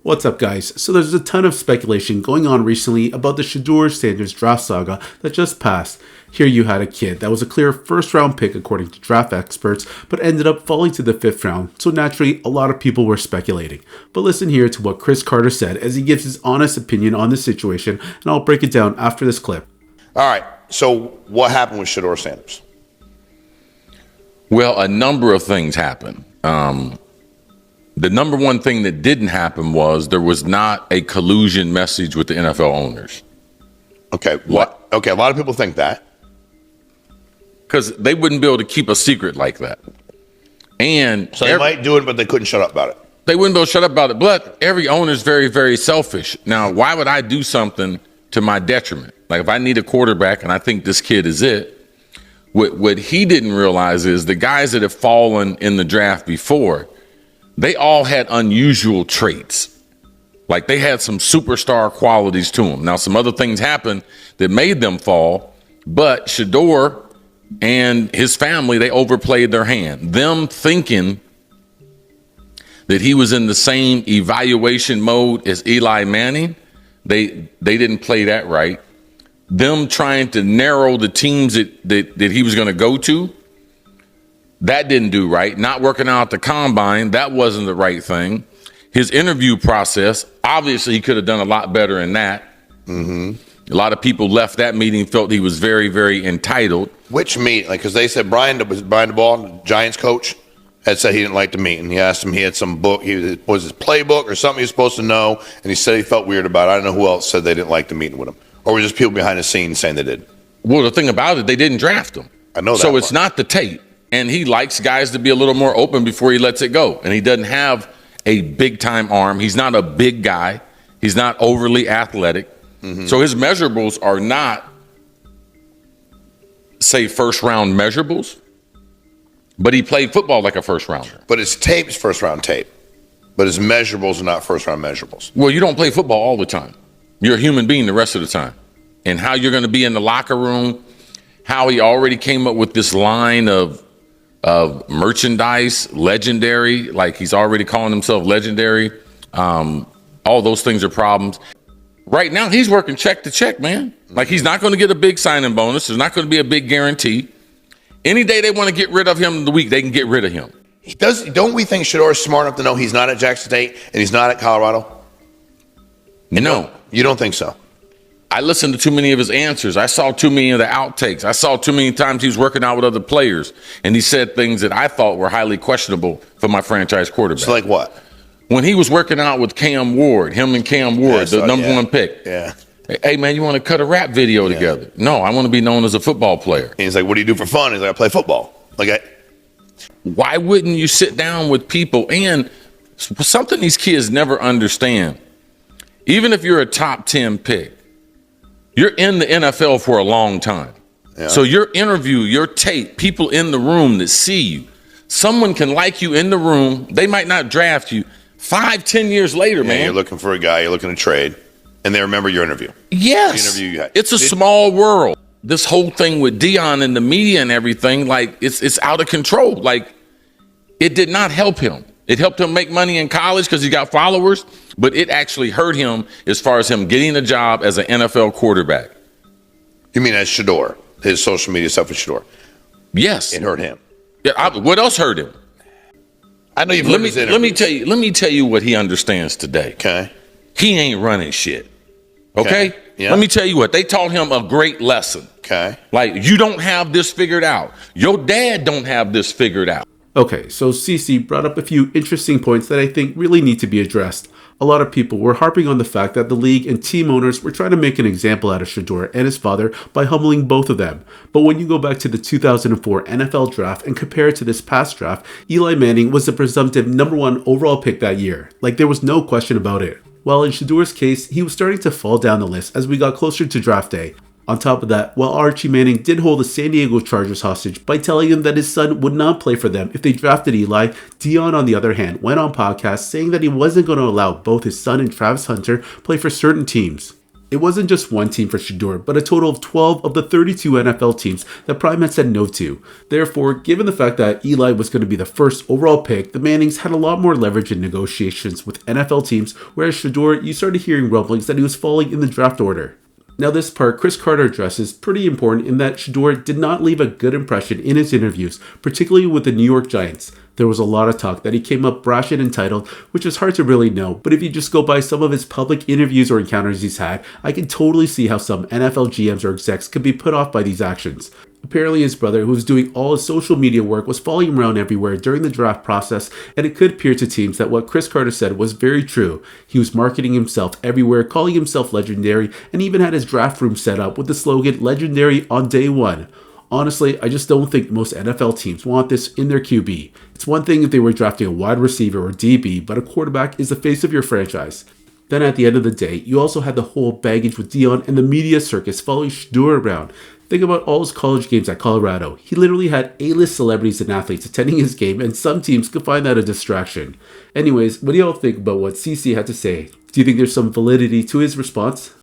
What's up, guys? So there's a ton of speculation going on recently about the Shedeur Sanders draft saga that just passed. Here you had a kid that was a clear first-round pick according to draft experts, but ended up falling to the 5th round, so naturally a lot of people were speculating. But listen here to what Cris Carter said as he gives his honest opinion on the situation, and I'll break it down after this clip. All right, so what happened with Shedeur Sanders? Well, a number of things happened. The number one thing that didn't happen was there was not a collusion message with the NFL owners. Okay, what? Okay, a lot of people think that. Because they wouldn't be able to keep a secret like that. And so they might do it, but they couldn't shut up about it. They wouldn't be able to shut up about it. But every owner is very, very selfish. Now, why would I do something to my detriment? Like if I need a quarterback and I think this kid is it, what he didn't realize is the guys that have fallen in the draft before, they all had unusual traits. Like they had some superstar qualities to them. Now, some other things happened that made them fall, but Shedeur and his family, they overplayed their hand. Them thinking that he was in the same evaluation mode as Eli Manning, they didn't play that right. Them trying to narrow the teams that he was going to go to, that didn't do right. Not working out at the combine, that wasn't the right thing. His interview process, obviously he could have done a lot better in that. Mm-hmm. A lot of people left that meeting, felt he was very, very entitled. Which meeting? Like, because they said Brian DeBall, Giants coach, had said he didn't like the meeting. He asked him, he had some book, was his playbook or something he was supposed to know, and he said he felt weird about it. I don't know who else said they didn't like the meeting with him. Or were just people behind the scenes saying they did? Well, the thing about it, they didn't draft him. I know that. So it's not the tape. And he likes guys to be a little more open before he lets it go. And he doesn't have a big-time arm. He's not a big guy. He's not overly athletic. Mm-hmm. So his measurables are not, say, first-round measurables. But he played football like a first-rounder. But his tape's first-round tape. But his measurables are not first-round measurables. Well, you don't play football all the time. You're a human being the rest of the time. And how you're going to be in the locker room, how he already came up with this line of merchandise, legendary, like he's already calling himself legendary. All those things are problems. Right now, he's working check to check, man. Like he's not going to get a big signing bonus. There's not going to be a big guarantee. Any day they want to get rid of him in the week, they can get rid of him. Don't we think Shedeur is smart enough to know he's not at Jackson State and he's not at Colorado? No. You don't think so? I listened to too many of his answers. I saw too many of the outtakes. I saw too many times he was working out with other players, and he said things that I thought were highly questionable for my franchise quarterback. So like what? When he was working out with Cam Ward, him and Cam Ward, the number one pick. Yeah. Hey, man, you want to cut a rap video together? No, I want to be known as a football player. And he's like, what do you do for fun? He's like, I play football. Why wouldn't you sit down with people? And something these kids never understand, even if you're a top 10 pick, you're in the NFL for a long time. Yeah. So your interview, your tape, people in the room that see you, someone can like you in the room. They might not draft you 5-10 years later, man. You're looking for a guy, you're looking to trade, and they remember your interview. Yes. The interview you had. It's a small world. This whole thing with Dion and the media and everything, like it's out of control. Like it did not help him. It helped him make money in college because he got followers, but it actually hurt him as far as him getting a job as an NFL quarterback. You mean as Shedeur, his social media stuff with Shedeur? Yes. It hurt him. Yeah. What else hurt him? I know you've heard his interviews. Let me tell you what he understands today. Okay. He ain't running shit. Okay? Yeah. Let me tell you what. They taught him a great lesson. Okay. Like, you don't have this figured out. Your dad don't have this figured out. Okay, so CC brought up a few interesting points that I think really need to be addressed. A lot of people were harping on the fact that the league and team owners were trying to make an example out of Shedeur and his father by humbling both of them. But when you go back to the 2004 NFL draft and compare it to this past draft, Eli Manning was the presumptive number 1 overall pick that year. Like there was no question about it. While in Shedeur's case, he was starting to fall down the list as we got closer to draft day. On top of that, while Archie Manning did hold the San Diego Chargers hostage by telling him that his son would not play for them if they drafted Eli, Dion, on the other hand, went on podcasts saying that he wasn't going to allow both his son and Travis Hunter play for certain teams. It wasn't just one team for Shedeur, but a total of 12 of the 32 NFL teams that Prime had said no to. Therefore, given the fact that Eli was going to be the first overall pick, the Mannings had a lot more leverage in negotiations with NFL teams, whereas Shedeur, you started hearing rumblings that he was falling in the draft order. Now this part Cris Carter addresses pretty important in that Shedeur did not leave a good impression in his interviews, particularly with the New York Giants. There was a lot of talk that he came up brash and entitled, which is hard to really know, but if you just go by some of his public interviews or encounters he's had, I can totally see how some NFL GMs or execs could be put off by these actions. Apparently his brother, who was doing all his social media work, was following him around everywhere during the draft process, and it could appear to teams that what Cris Carter said was very true. He was marketing himself everywhere, calling himself legendary, and even had his draft room set up with the slogan, "Legendary on day one." Honestly, I just don't think most NFL teams want this in their QB. It's one thing if they were drafting a wide receiver or DB, but a quarterback is the face of your franchise. Then at the end of the day, you also had the whole baggage with Dion and the media circus following Shedeur around. Think about all his college games at Colorado. He literally had A-list celebrities and athletes attending his game, and some teams could find that a distraction. Anyways, what do y'all think about what CC had to say? Do you think there's some validity to his response?